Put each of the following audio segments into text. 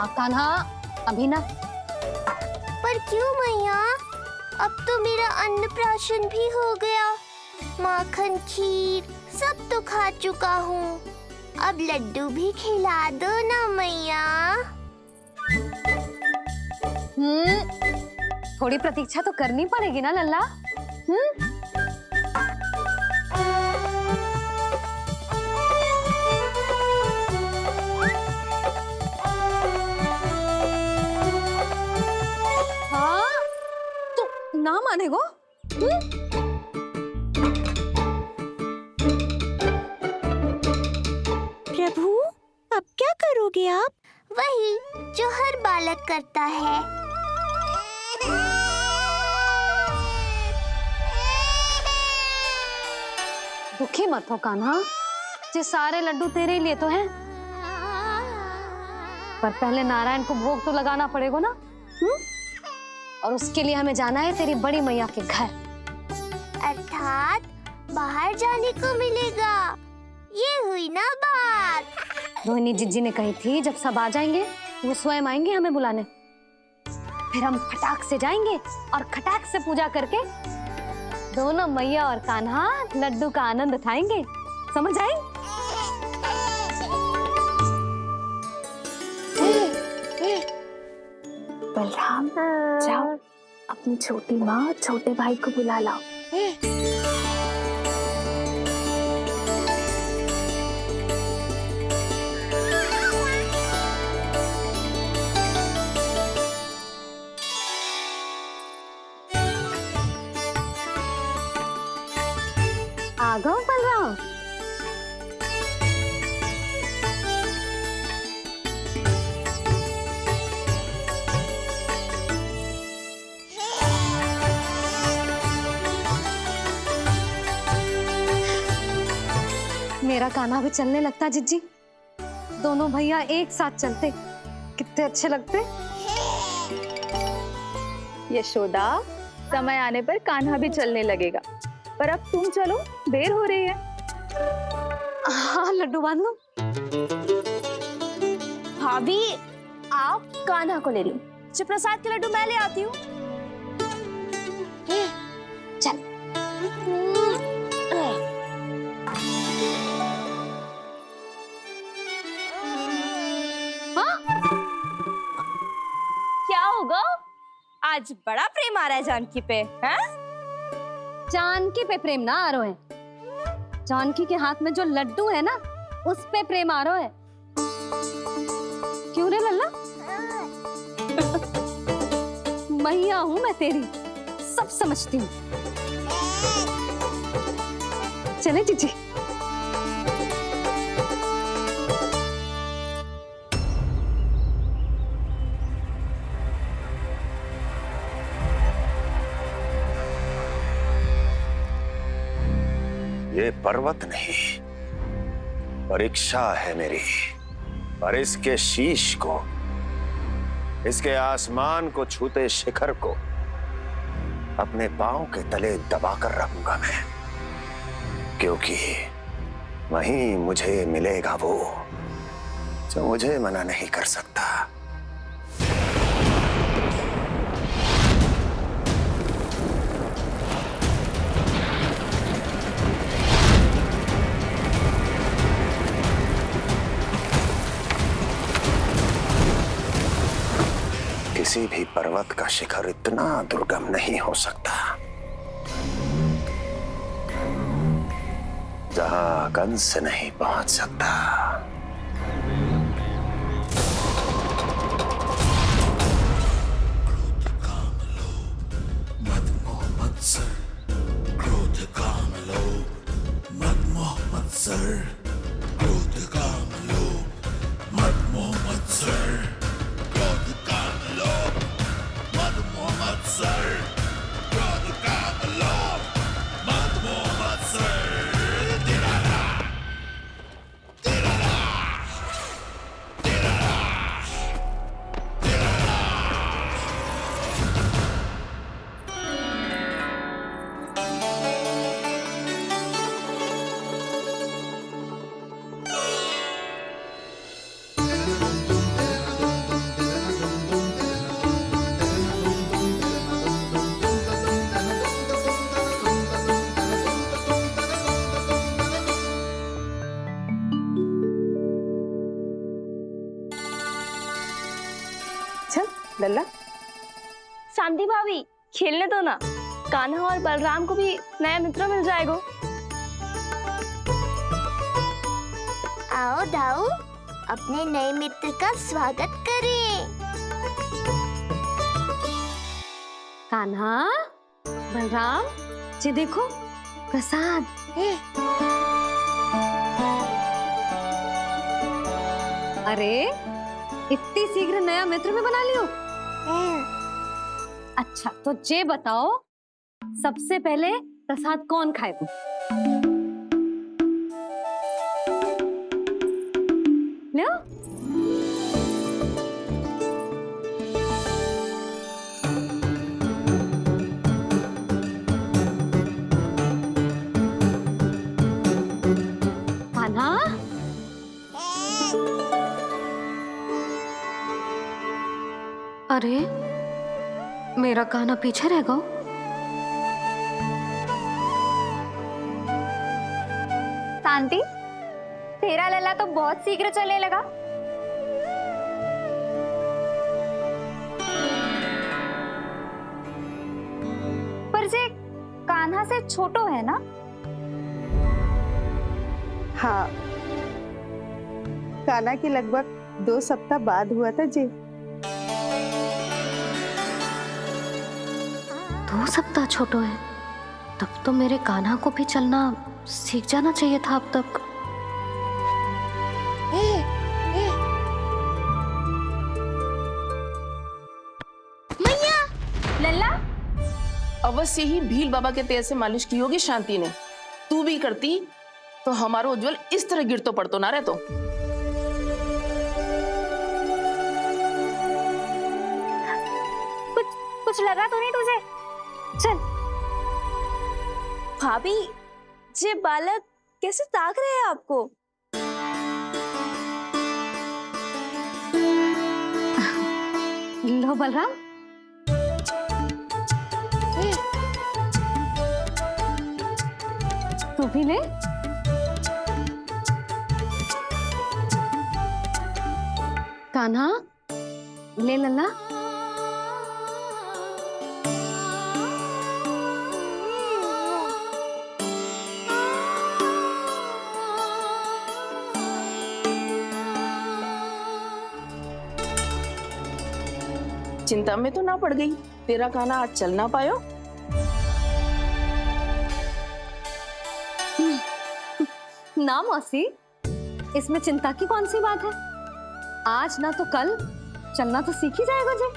ना कान्हा, अभी ना। पर क्यों मैया? अब तो मेरा अन्नप्राशन भी हो गया। माखन खीर सब तो खा चुका हूँ। अब लड्डू भी खिला दो ना मैया। थोड़ी प्रतीक्षा तो करनी पड़ेगी ना लल्ला। हाँ, तो ना मानेगो? प्रभु, अब क्या करोगे आप? वही जो हर बालक करता है। दुखी मत हो कान्हा, ये सारे लड्डू तेरे लिए तो हैं। पर पहले नारायण को भोग तो लगाना पड़ेगा ना। और उसके लिए हमें जाना है तेरी बड़ी मैया के घर। अर्थात बाहर जाने को मिलेगा। ये हुई ना बात। रोहिणी जिज्जी ने कही थी जब सब आ जाएंगे वो स्वयं आएंगे हमें बुलाने। फिर हम फटाक से जाएंगे और खटाक से पूजा करके दोनों मैया और कान्हा लड्डू का आनंद उठाएंगे। समझ आई? बलराम, जाओ अपनी छोटी माँ और छोटे भाई को बुला लाओ। आ गओ बलराम। मेरा कान्हा भी चलने लगता जिज्जी। दोनों भैया एक साथ चलते कितने अच्छे लगते। यशोदा, समय आने पर कान्हा भी चलने लगेगा, पर अब तुम चलो, देर हो रही है। हाँ, लड्डू बांध लो। भाभी, आप कान्हा को ले लो। प्रसाद के लड्डू मैं ले आती हूँ। चल। क्या होगा? आज बड़ा प्रेम आ रहा है जानकी पे, हैं? जानकी पे प्रेम ना आ रहा है, जानकी के हाथ में जो लड्डू है ना उस पे प्रेम आ रहा है। क्यों रे लल्ला? मैया हूं मैं तेरी, सब समझती हूँ। चले जीजी। ये पर्वत नहीं, परीक्षा है मेरी। और इसके शीश को, इसके आसमान को छूते शिखर को अपने पांव के तले दबाकर रखूंगा मैं, क्योंकि वहीं मुझे मिलेगा वो जो मुझे मना नहीं कर सकता। किसी भी पर्वत का शिखर इतना दुर्गम नहीं हो सकता जहां कंस नहीं पहुंच सकता। लल्ला शांति भाभी खेलने दो ना, कान्हा और बलराम को भी नया मित्र मिल जाएगा। आओ दाऊ, अपने नए मित्र का स्वागत करें। कान्हा, बलराम, जी देखो प्रसाद। अरे इतनी शीघ्र नया मित्र भी बना लियो? अच्छा तो ये बताओ, सबसे पहले प्रसाद कौन खाएगा? लो। कान्हा, अरे मेरा कान्हा पीछे रह गया। शांति, तेरा लल्ला तो बहुत शीघ्र चलने लगा। पर जे कान्हा से छोटो है ना? हाँ, कान्हा की लगभग 2 सप्ताह बाद हुआ था जी। 2 सप्ताह छोटो है, तब तो मेरे कान्हा को भी चलना सीख जाना चाहिए था अब तक। लल्ला, अवश्य ही भील बाबा के तेल से मालिश की होगी शांति ने। तू भी करती तो हमारा उज्जवल इस तरह गिर तो पड़तो ना रहतो। कुछ लगा तो नहीं तुझे? चल। भाभी, ये बालक कैसे ताक रहे हैं आपको? लो बलराम, तू भी ले। कान्हा, ले लल्ला। चिंता में तो ना पड़ गई, तेरा कान्हा आज चल ना पायो। ना मौसी, इसमें चिंता की कौन सी बात है? आज ना तो कल चलना तो सीख ही जाएगा जे।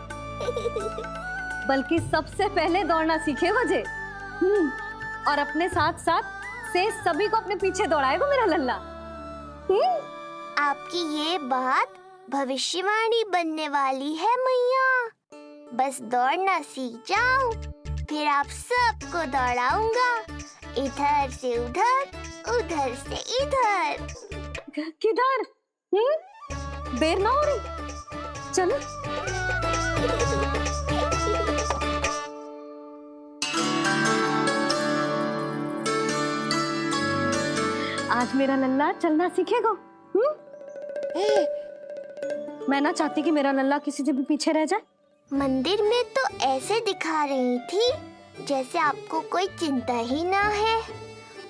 बल्कि सबसे पहले दौड़ना सीखेगा जे। और अपने साथ साथ से सभी को अपने पीछे दौड़ाएगा मेरा लल्ला। आपकी ये बात भविष्यवाणी बनने वाली है मैया। बस दौड़ना सीख जाओ, फिर आप सबको दौड़ाऊंगा, इधर से उधर, उधर से इधर। किधर? देर ना हो रही, चलो। आज मेरा लल्ला चलना सीखेगा। मैं ना चाहती कि मेरा लल्ला किसी से भी पीछे रह जाए। मंदिर में तो ऐसे दिखा रही थी जैसे आपको कोई चिंता ही ना है,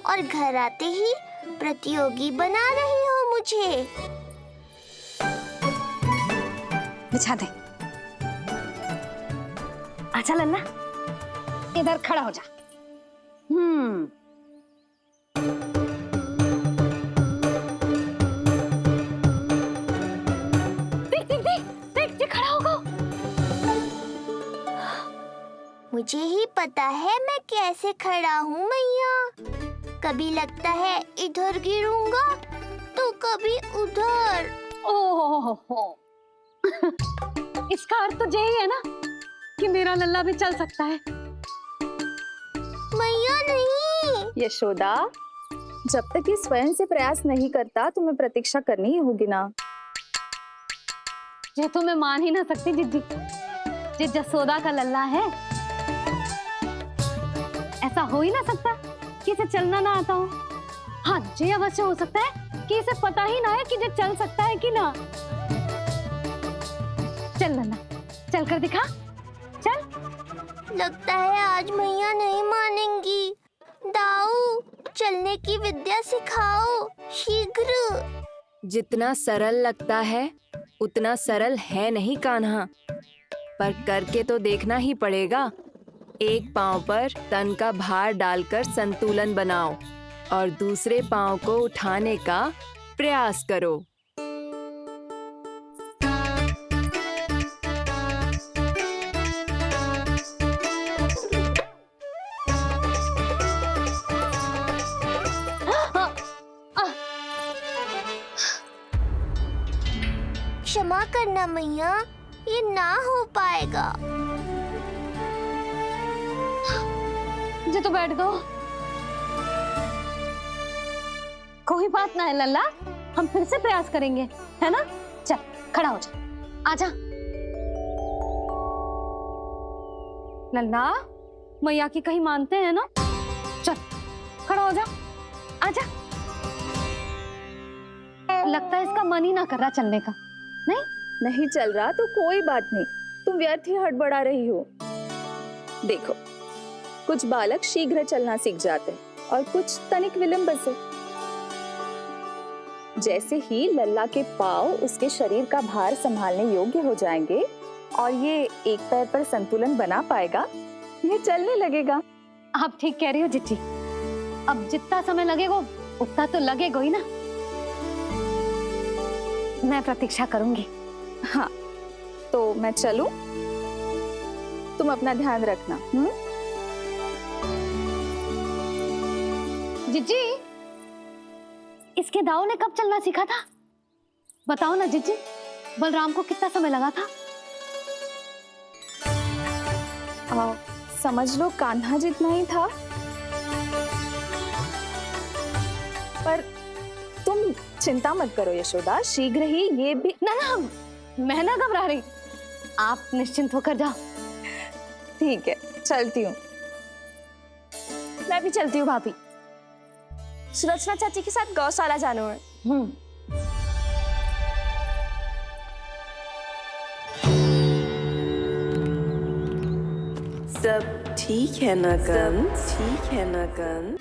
और घर आते ही प्रतियोगी बना रही हो मुझे। बिछा दे। आजा लल्ला, इधर खड़ा हो जा। देख खड़ा होगा। मुझे ही पता है मैं कैसे खड़ा हूँ मैया। कभी लगता है इधर गिरूंगा तो कभी उधर। ओह इसका अर्थ तो यही है ना कि मेरा लल्ला भी चल सकता है। मैया नहीं। यशोदा, जब तक ये स्वयं से प्रयास नहीं करता तुम्हें प्रतीक्षा करनी ही होगी ना। ये तो मैं मान ही ना सकती जिद्दी, ये जसोदा का लल्ला है। ऐसा हो ही ना सकता कि इसे चलना ना आता हो। हाँ, ये अवश्य हो सकता है कि इसे पता ही ना है कि ये चल सकता है कि ना। चल लल्ला, चलकर दिखा, चल। लगता है आज मैया नहीं मानेंगी। दाऊ, चलने की विद्या सिखाओ शीघ्र। जितना सरल लगता है उतना सरल है नहीं कान्हा, पर करके तो देखना ही पड़ेगा। एक पांव पर तन का भार डालकर संतुलन बनाओ और दूसरे पांव को उठाने का प्रयास करो। क्षमा करना मैया, ये ना हो पाएगा। जी तो बैठ दो। कोई बात ना है लल्ला, हम फिर से प्रयास करेंगे, है ना? चल खड़ा हो जा, आजा। लल्ला, मैया की कहीं मानते हैं ना? चल खड़ा हो जा, आजा। लगता है इसका मन ही ना कर रहा चलने का। नहीं चल रहा तो कोई बात नहीं, तुम व्यर्थ ही हड़बड़ा रही हो। देखो, कुछ बालक शीघ्र चलना सीख जाते हैं और कुछ तनिक विलंब से। जैसे ही लल्ला के पांव उसके शरीर का भार संभालने योग्य हो जाएंगे और ये एक पैर पर संतुलन बना पाएगा, ये चलने लगेगा। आप ठीक कह रही हो जिज्जी। अब जितना समय लगेगा उतना तो लगेगा ही ना। मैं प्रतीक्षा करूंगी। हाँ, तो मैं चलूं? तुम अपना ध्यान रखना। जिज्जी, इसके दाऊ ने कब चलना सीखा था? बताओ ना जिज्जी, बलराम को कितना समय लगा था? समझ लो कान्हा जितना ही था। पर तुम चिंता मत करो यशोदा, शीघ्र ही ये भी। ना ना, मैं ना घबरा रही, आप निश्चिंत होकर जाओ। ठीक है, चलती हूँ। मैं भी चलती हूँ भाभी, सुलोचना चाची के साथ गौशाला जाना है। सब ठीक है ना गन? ठीक है ना गन?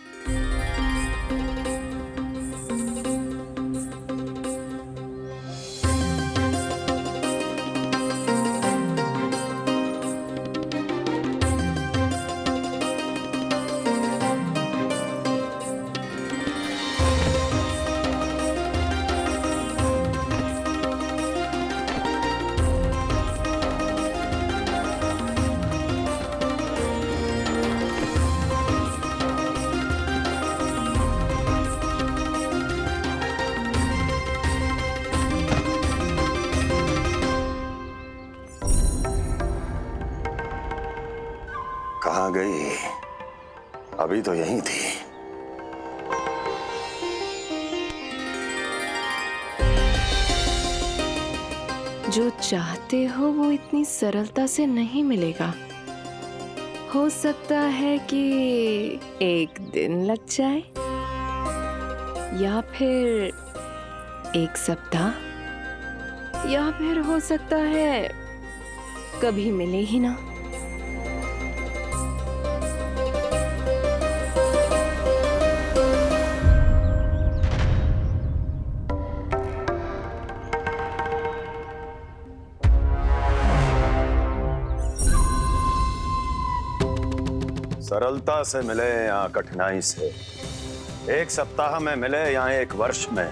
कहाँ गई? अभी तो यहीं थी। जो चाहते हो वो इतनी सरलता से नहीं मिलेगा। हो सकता है कि एक दिन लग जाए या फिर एक सप्ताह, या फिर हो सकता है कभी मिले ही ना। सरलता से मिले या कठिनाई से, एक सप्ताह में मिले या एक वर्ष में,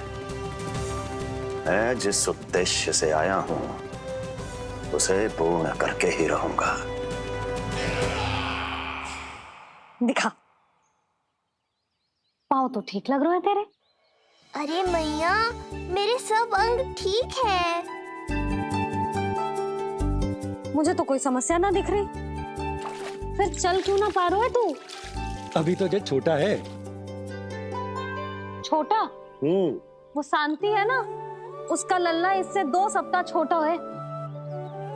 मैं जिस उद्देश्य से आया हूं उसे पूर्ण करके ही रहूंगा। दिखा, पाँव तो ठीक लग रहे हैं तेरे। अरे मैया, मेरे सब अंग ठीक है। मुझे तो कोई समस्या ना दिख रही, फिर चल क्यों ना पा रहा है तू? अभी तो जज छोटा है। छोटा? वो शांति है ना, उसका लल्ला इससे 2 सप्ताह छोटा है।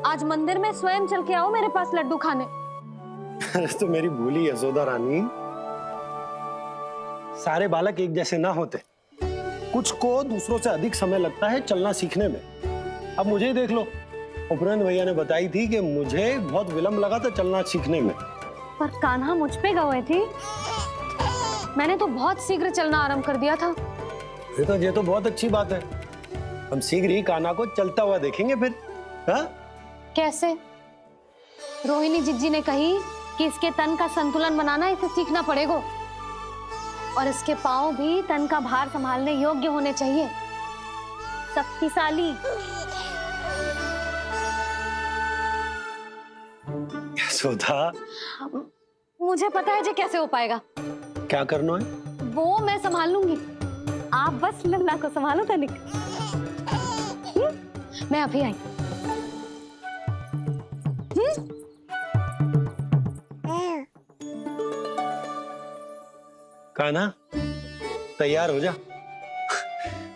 आज मंदिर में स्वयं चल के आओ मेरे पास लड्डू खाने। तो मेरी भूली यशोदा रानी, सारे बालक एक जैसे ना होते, कुछ को दूसरों से अधिक समय लगता है चलना सीखने में। अब मुझे ही देख लो, उपरांत भैया ने बताई थी कि मुझे बहुत विलम्ब लगा था चलना सीखने में। पर कान्हा मुझ पे गए थी, मैंने तो बहुत शीघ्र चलना आरंभ कर दिया था। ये तो बहुत अच्छी बात है। हम शीघ्र ही कान्हा को चलता हुआ देखेंगे फिर। हाँ? कैसे? रोहिणी जिज्जी ने कही कि इसके तन का संतुलन बनाना इसे सीखना पड़ेगा और इसके पांव भी तन का भार संभालने योग्य होने चाहिए, शक्तिशाली। यशोदा, मुझे पता है जे कैसे हो पाएगा। क्या करना है? वो मैं संभाल लूंगी, आप बस लल्ला को संभालो तनिक। मैं अभी आई। कान्हा, तैयार हो जा।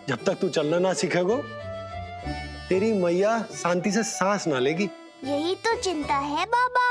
जब तक तू चलना ना सीखेगो, तेरी मैया शांति से सांस ना लेगी। यही तो चिंता है बाबा।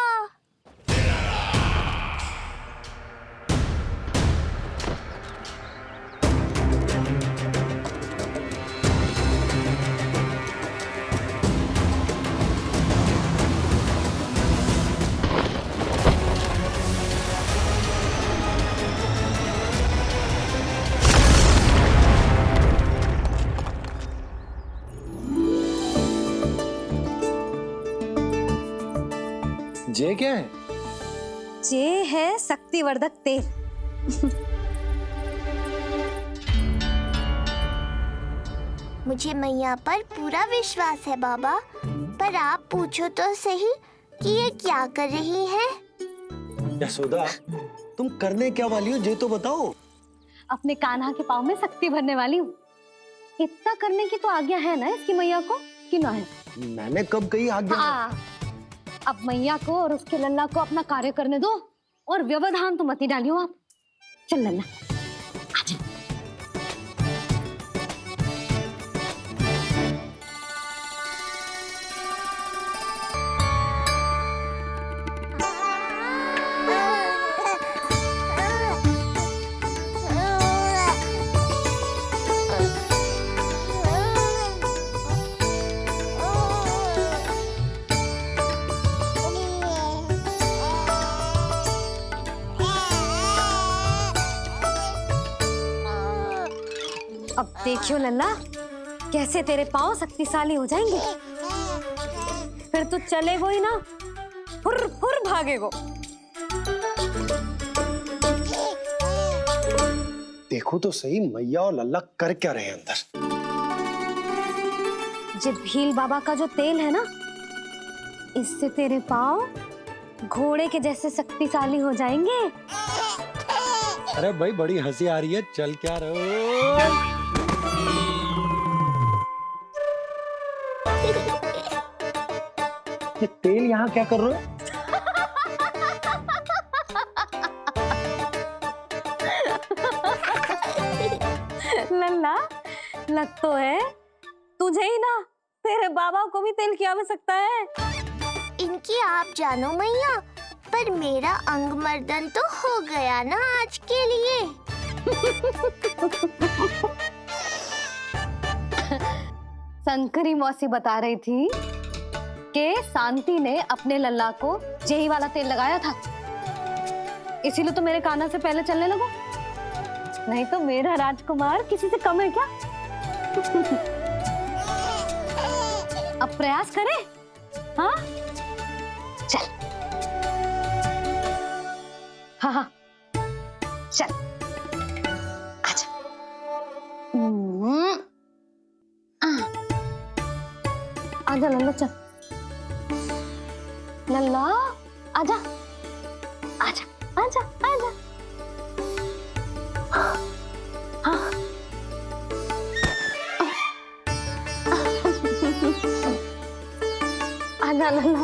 जे क्या है? जे है शक्तिवर्धक तेल। मुझे मैया पर पूरा विश्वास है बाबा, पर आप पूछो तो सही कि ये क्या कर रही है। यशोदा, तुम करने क्या वाली हो जे तो बताओ। अपने कान्हा के पाँव में शक्ति भरने वाली हूँ। इतना करने की तो आज्ञा है ना इसकी मैया को, कि ना है? मैंने कब कही आज्ञा? हाँ, अब मैया को और उसके लल्ला को अपना कार्य करने दो और व्यवधान तो मत ही डालियो आप। चल लल्ला, आजा। अब देखियो लल्ला, कैसे तेरे पांव शक्तिशाली हो जाएंगे। फिर तू चलेगो ही ना, फुर फुर भागेगो। देखो तो सही मैया और लल्ला कर क्या रहे हैं अंदर। जे भील बाबा का जो तेल है ना, इससे तेरे पांव घोड़े के जैसे शक्तिशाली हो जाएंगे। अरे भाई, बड़ी हंसी आ रही है, चल क्या रहो। ये तेल यहाँ क्या कर रहे हो? लल्ला, लग तो है तुझे ही ना, तेरे बाबा को भी तेल की आवश्यकता है। इनकी आप जानो मैया, पर मेरा अंग मर्दन तो हो गया ना आज के लिए। शंकरी मौसी बता रही थी कि शांति ने अपने लल्ला को यही वाला तेल लगाया था, इसीलिए तो मेरे कान्हा से पहले चलने लगो। नहीं तो मेरा राजकुमार किसी से कम है क्या? अब प्रयास करें? हाँ, चल। हाँ हाँ, चल, आजा। आजा लल्ला, चल। लल्ला, आजा, आजा, आजा, आजा। हाँ। आजा लल्ला।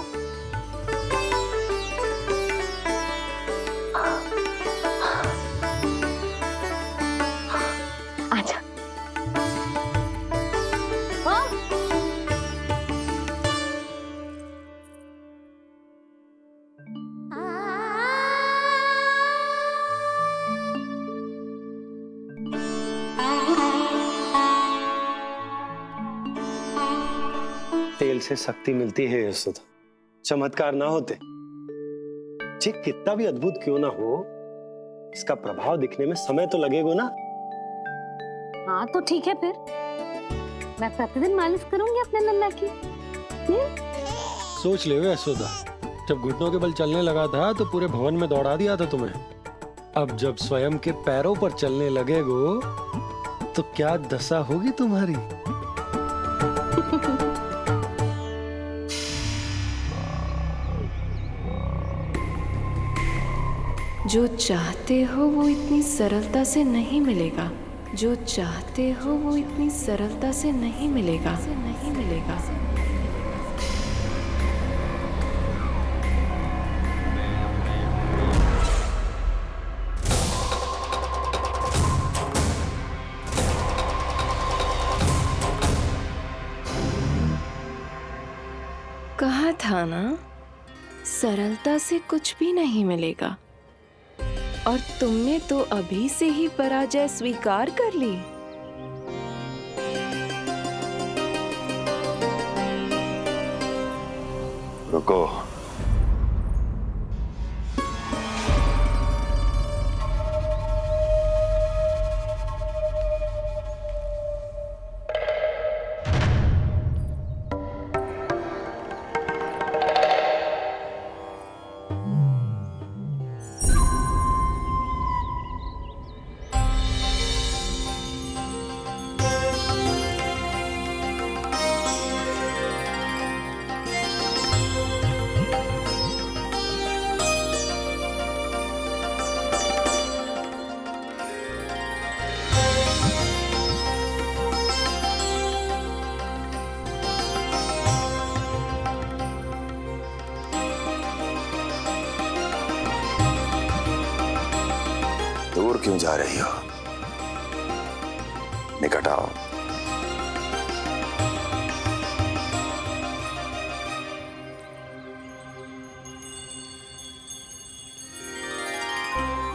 आजा। हाँ? तेल से शक्ति मिलती है यशोदा, चमत्कार ना होते, जी कितना भी अद्भुत क्यों ना हो, इसका प्रभाव दिखने में समय तो लगेगा ना। हाँ तो ठीक है, फिर मैं प्रतिदिन मालिश करूंगी अपने नन्ना की। सोच ले यशोदा, जब घुटनों के बल चलने लगा था तो पूरे भवन में दौड़ा दिया था तुम्हें। अब जब स्वयं के पैरों पर चलने लगेगो तो क्या दशा होगी तुम्हारी। जो चाहते हो वो इतनी सरलता से नहीं मिलेगा, जो चाहते हो वो इतनी सरलता से नहीं मिलेगा, नहीं मिलेगा। कहा था ना, सरलता से कुछ भी नहीं मिलेगा। और तुमने तो अभी से ही पराजय स्वीकार कर ली। रुको, दूर क्यों जा रही हो? निकट आओ।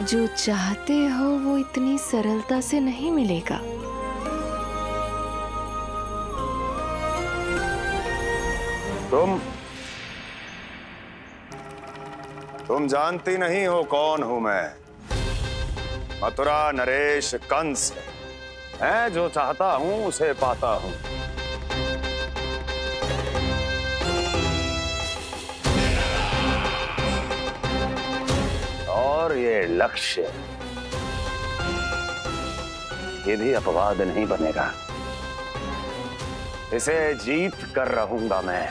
जो चाहते हो वो इतनी सरलता से नहीं मिलेगा। तुम जानती नहीं हो कौन हूं मैं। मथुरा नरेश कंस है, जो चाहता हूं उसे पाता हूं। और ये लक्ष्य, ये भी अपवाद नहीं बनेगा। इसे जीत कर रहूंगा मैं।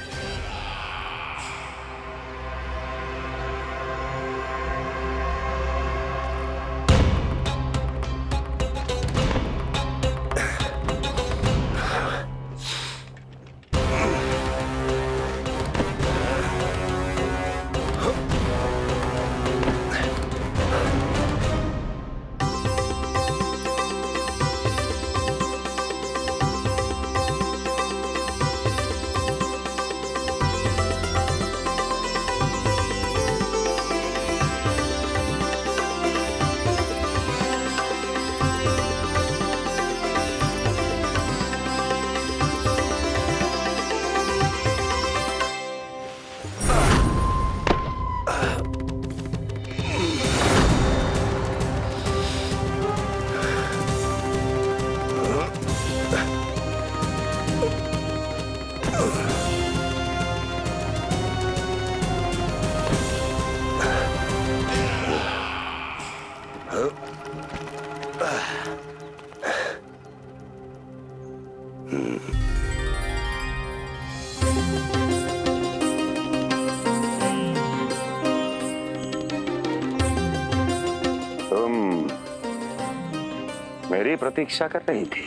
मेरी प्रतीक्षा कर रही थी।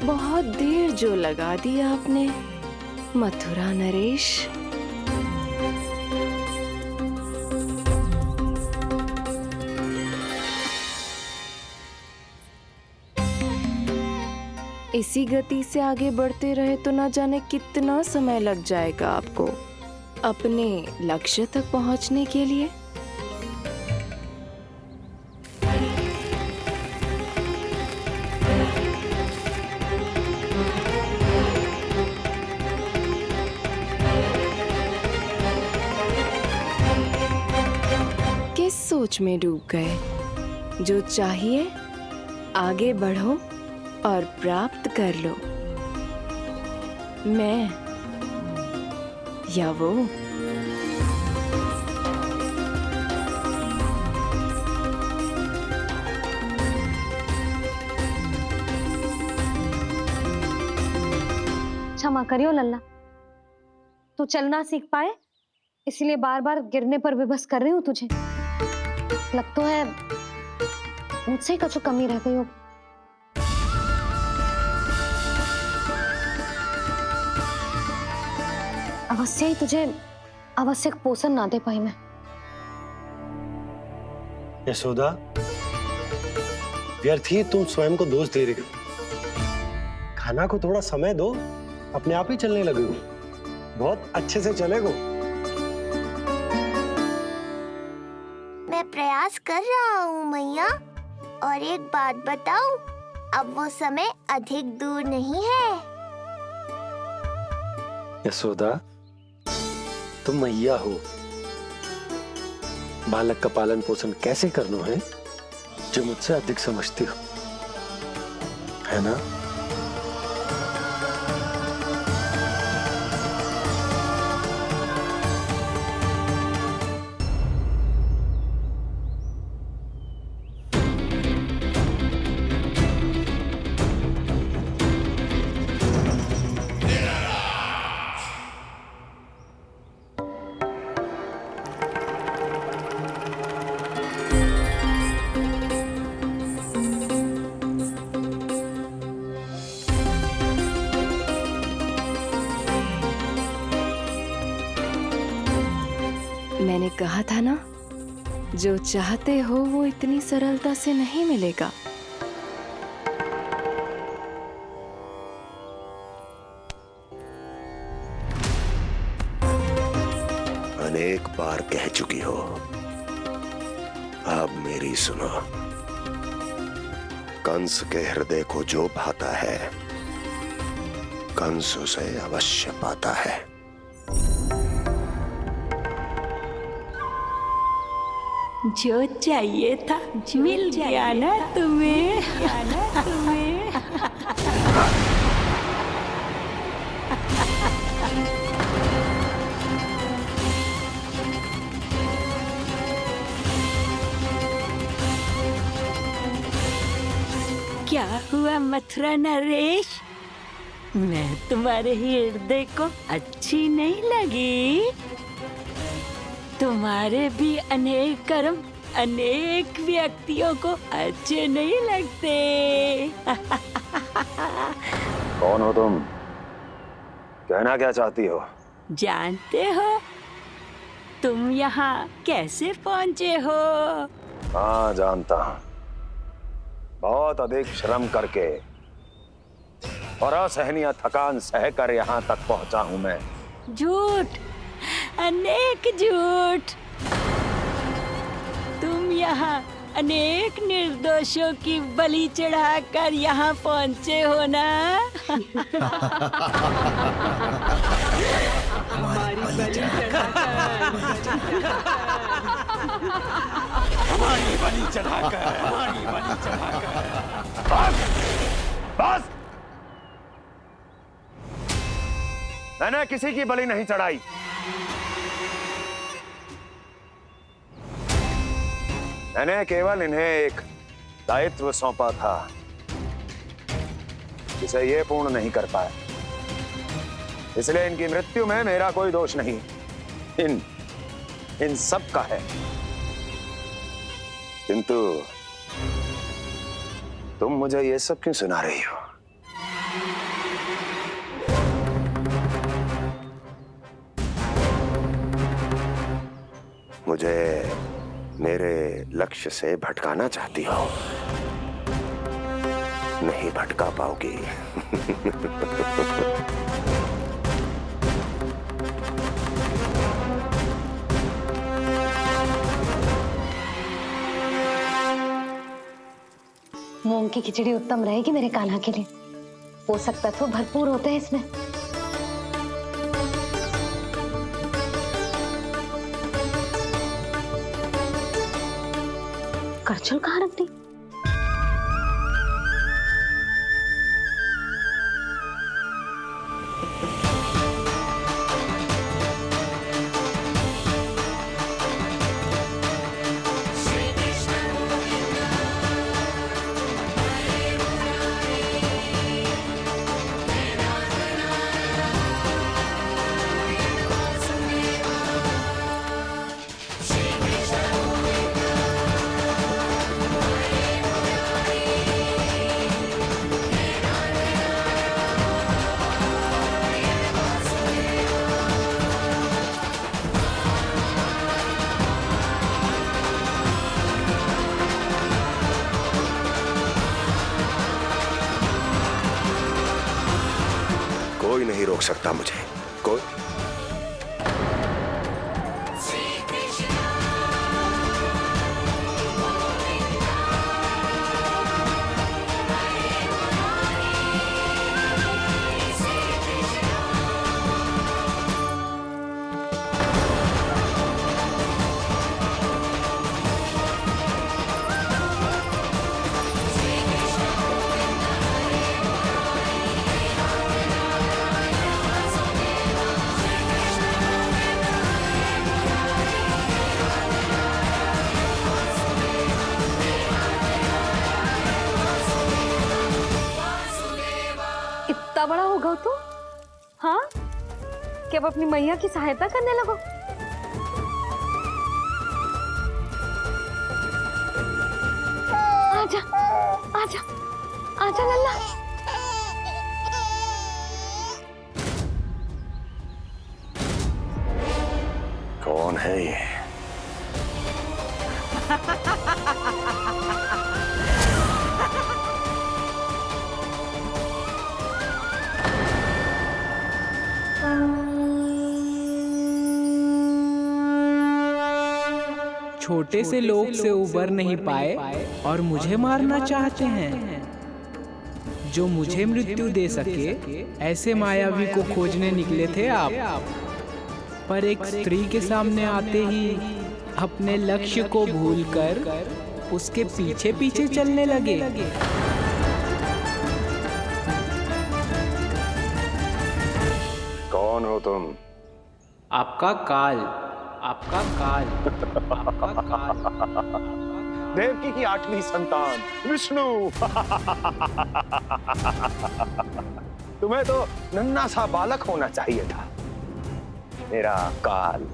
बहुत देर जो लगा दी आपने मथुरा नरेश। इसी गति से आगे बढ़ते रहे तो न जाने कितना समय लग जाएगा आपको अपने लक्ष्य तक पहुंचने के लिए। सोच में डूब गए। जो चाहिए आगे बढ़ो और प्राप्त कर लो। मैं या वो। क्षमा करियो लल्ला, तू चलना सीख पाए इसलिए बार बार गिरने पर विवश कर रही हूँ तुझे। लग तो है मुझसे कछु कमी रह गई हो। अवश्य ही तुझे आवश्यक पोषण ना दे पाई मैं। यशोदा, व्यर्थ ही तुम स्वयं को दोष दे रही हो। खाना को थोड़ा समय दो, अपने आप ही चलने लगेगो, बहुत अच्छे से चलेगो। मैं प्रयास कर रहा हूँ मैया। और एक बात बताऊं, अब वो समय अधिक दूर नहीं है। यशोदा, तुम मैया हो। बालक का पालन पोषण कैसे करना है जो मुझसे अधिक समझती हो, है ना? मैंने कहा था ना, जो चाहते हो वो इतनी सरलता से नहीं मिलेगा। अनेक बार कह चुकी हो, अब मेरी सुनो। कंस के हृदय को जो भाता है, कंस उसे अवश्य पाता है। जो चाहिए था मिल गया ना तुम्हें। क्या हुआ मथुरा नरेश, मैं तुम्हारे हृदय को अच्छी नहीं लगी? तुम्हारे भी अनेक कर्म अनेक व्यक्तियों को अच्छे नहीं लगते। कौन हो तुम? कहना क्या चाहती हो? जानते हो तुम यहाँ कैसे पहुँचे हो? हाँ, जानता हूँ। बहुत अधिक श्रम करके और असहनीय थकान सहकर यहाँ तक पहुँचा हूँ मैं। झूठ, अनेक झूठ। तुम यहाँ अनेक निर्दोषों की बलि चढ़ाकर यहाँ पहुँचे हो ना? हमारी बलि चढ़ाकर बस! मैंने किसी की बलि नहीं चढ़ाई। मैंने केवल इन्हें एक दायित्व सौंपा था जिसे ये पूर्ण नहीं कर पाए, इसलिए इनकी मृत्यु में मेरा कोई दोष नहीं, इन सब का है। किंतु तुम मुझे ये सब क्यों सुना रही हो? मुझे मेरे लक्ष्य से भटकाना चाहती हो? नहीं भटका पाओगी। मूंग की खिचड़ी उत्तम रहेगी मेरे कान्हा के लिए। पोषक तत्व भरपूर होते हैं इसमें। करछल कहाँ रख दी? कोई नहीं रोक सकता मुझे, कोई। इतना बड़ा हो गया तू? हाँ, कि अब अपनी मैया की सहायता करने लगो? आजा, आजा, आजा लल्ला। कौन है ये? छोटे से लोग से उबर नहीं पाए और मुझे मारना चाहते हैं। जो मुझे मृत्यु दे सके ऐसे मायावी को खोजने निकले थे आप, पर एक स्त्री के सामने आते ही अपने लक्ष्य को भूलकर उसके पीछे पीछे चलने लगे। कौन हो तुम? आपका काल, आपका काल, आपका काल। देवकी की 8वीं संतान विष्णु। तुम्हें तो नन्हा सा बालक होना चाहिए था, मेरा काल।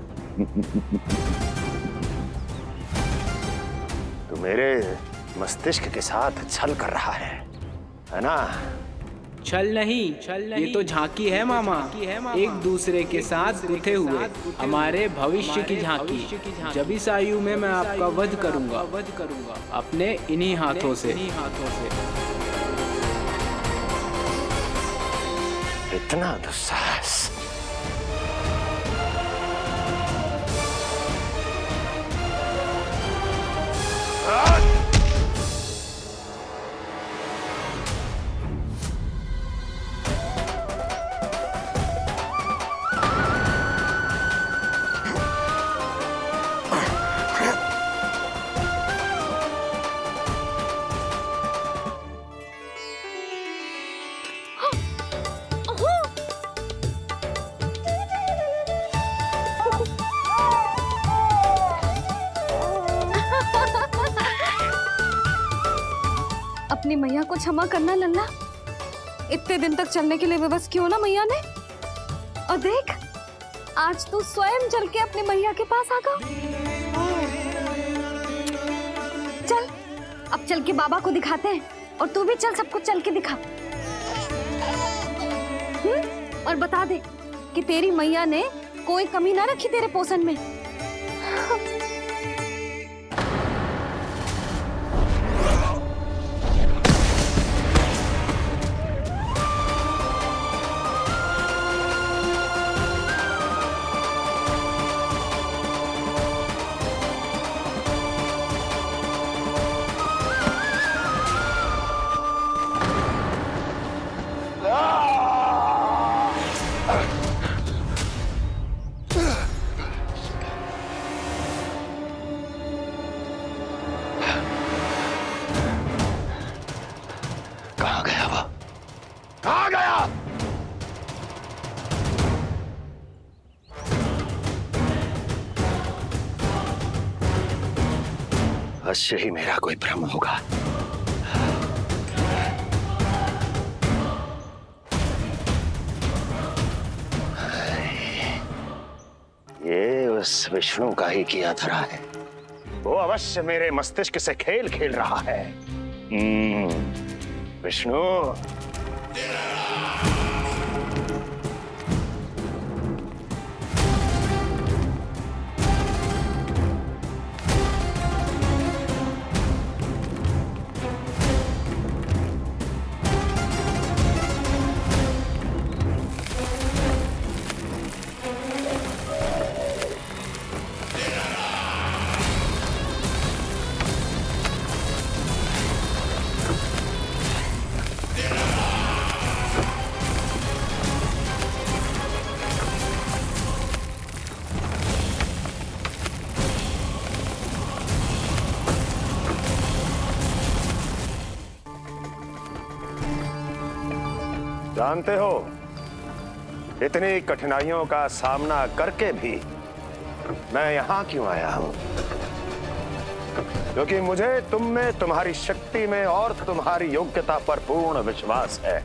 तू मेरे मस्तिष्क के साथ छल कर रहा है ना? छल नहीं, ये तो झांकी है मामा। एक दूसरे के साथ गुथे हुए हमारे भविष्य की झांकी। जब इस आयु में मैं आपका वध करूंगा अपने इन्हीं हाथों से। इतना दुस्साहस! अपनी मैया को क्षमा करना लल्ला। इतने दिन तक चलने के लिए विवश क्यों ना मैया ने। और देख, आज तू स्वयं चल के अपनी मैया के पास आ गया। चल, अब चल के बाबा को दिखाते हैं। और तू भी चल, सबको चल के दिखा। और बता दे कि तेरी मैया ने कोई कमी ना रखी तेरे पोषण में। आ गया। अवश्य ही मेरा कोई भ्रम होगा। ये उस विष्णु का ही किया धरा है। वो अवश्य मेरे मस्तिष्क से खेल खेल रहा है। विष्णु, जानते हो इतनी कठिनाइयों का सामना करके भी मैं यहां क्यों आया हूं? क्योंकि मुझे तुम में, तुम्हारी शक्ति में और तुम्हारी योग्यता पर पूर्ण विश्वास है।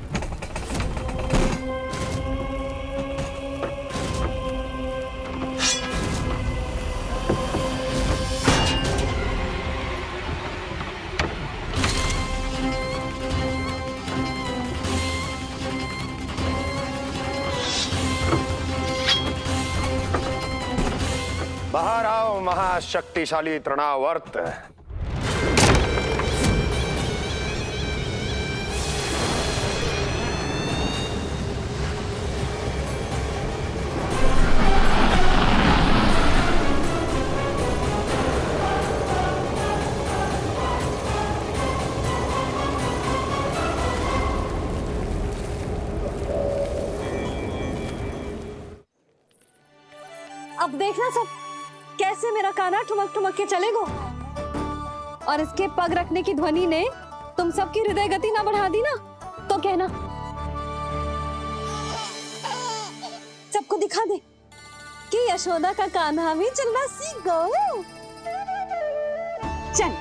बाहर आओ महाशक्तिशाली तृणावर्त। अब देखना सब कैसे मेरा कान्हा ठुमक ठुमक के चलेगो, और इसके पग रखने की ध्वनि ने तुम सबकी हृदय गति ना बढ़ा दी ना, तो कहना। सबको दिखा दे कि यशोदा का कान्हा भी चलना सीख गो। चल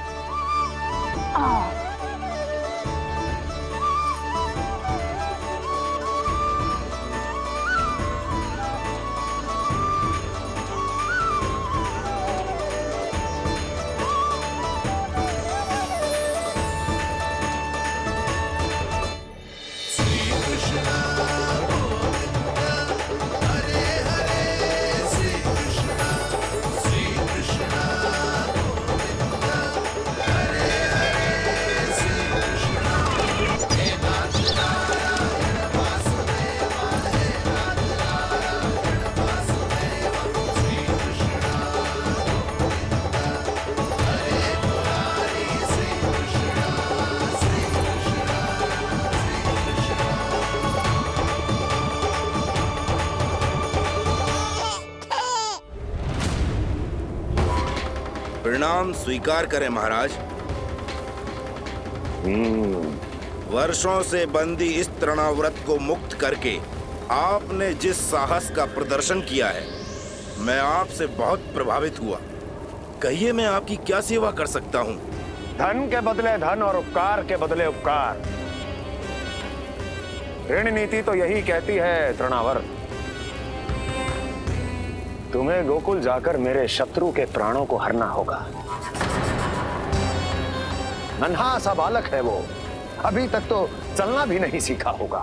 प्रणाम स्वीकार करें महाराज। वर्षों से बंदी इस तृणाव्रत को मुक्त करके आपने जिस साहस का प्रदर्शन किया है, मैं आपसे बहुत प्रभावित हुआ। कहिए मैं आपकी क्या सेवा कर सकता हूँ? धन के बदले धन और उपकार के बदले उपकार, ऋण नीति तो यही कहती है तृणावर्त। तुम्हें गोकुल जाकर मेरे शत्रु के प्राणों को हरना होगा। नन्हा सा बालक है वो, अभी तक तो चलना भी नहीं सीखा होगा।